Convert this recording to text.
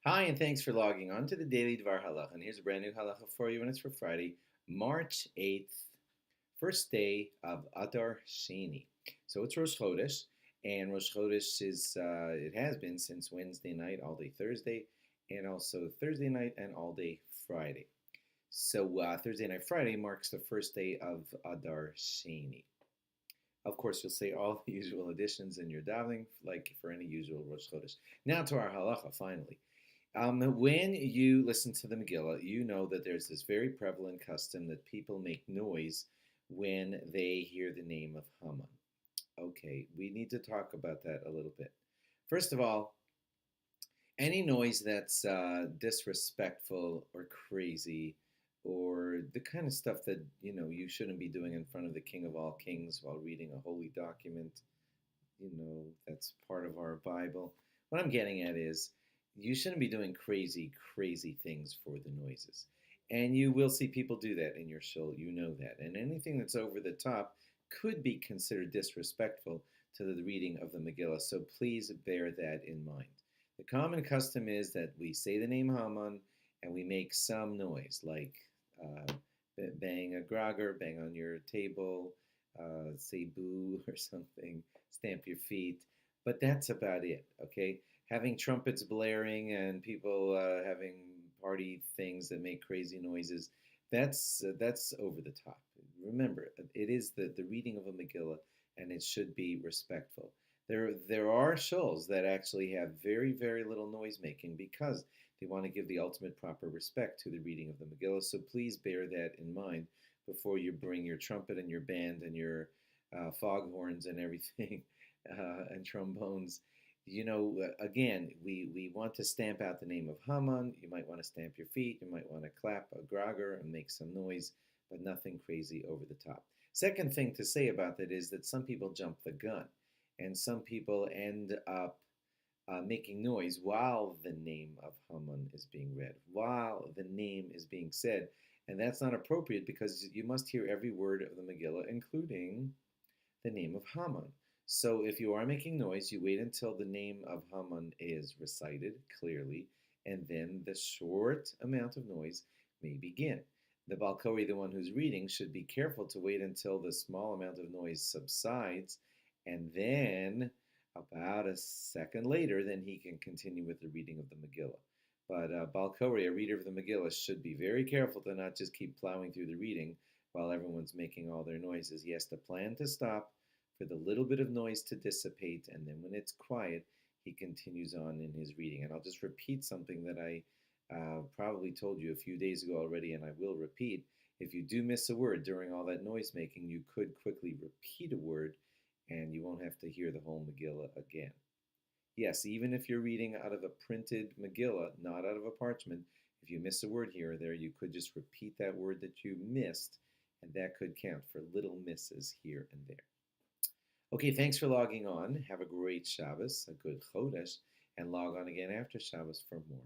Hi, and thanks for logging on to the Daily DVAR Halacha. And here's a brand new halacha for you, and it's for Friday, March 8th, first day of Adar Sheni. So it's Rosh Chodesh, and Rosh Chodesh it has been since Wednesday night, all day Thursday, and also Thursday night and all day Friday. So Thursday night, Friday marks the first day of Adar Sheni. Of course, you'll say all the usual additions in your davening, like for any usual Rosh Chodesh. Now to our halacha, finally. When you listen to the Megillah, you know that there's this very prevalent custom that people make noise when they hear the name of Haman. Okay, we need to talk about that a little bit. First of all, any noise that's disrespectful or crazy or the kind of stuff that you shouldn't be doing in front of the King of all kings while reading a holy document, that's part of our Bible. What I'm getting at is you shouldn't be doing crazy, crazy things for the noises. And you will see people do that in your shul, you know that. And anything that's over the top could be considered disrespectful to the reading of the Megillah. So please bear that in mind. The common custom is that we say the name Haman and we make some noise, like uh, bang a grogger, bang on your table, say boo or something, stamp your feet. But that's about it, okay? Having trumpets blaring and people having party things that make crazy noises, that's over the top. Remember, it is the reading of a Megillah, and it should be respectful. There are shuls that actually have very, very little noise making because they want to give the ultimate proper respect to the reading of the Megillah. So please bear that in mind before you bring your trumpet and your band and your foghorns and everything and trombones. Again, we want to stamp out the name of Haman. You might want to stamp your feet. You might want to clap a grogger and make some noise, but nothing crazy over the top. Second thing to say about that is that some people jump the gun, and some people end up making noise while the name of Haman is being read, while the name is being said. And that's not appropriate because you must hear every word of the Megillah, including the name of Haman. So if you are making noise, you wait until the name of Haman is recited clearly, and then the short amount of noise may begin. The Balkori, the one who's reading, should be careful to wait until the small amount of noise subsides, and then about a second later, then he can continue with the reading of the Megillah. But Balkori, a reader of the Megillah, should be very careful to not just keep plowing through the reading while everyone's making all their noises. He has to plan to stop for the little bit of noise to dissipate, and then when it's quiet, he continues on in his reading. And I'll just repeat something that I probably told you a few days ago already, and I will repeat. If you do miss a word during all that noise making, you could quickly repeat a word, and you won't have to hear the whole Megillah again. Yes, even if you're reading out of a printed Megillah, not out of a parchment, if you miss a word here or there, you could just repeat that word that you missed, and that could count for little misses here and there. Okay, thanks for logging on. Have a great Shabbos, a good Chodesh, and log on again after Shabbos for more.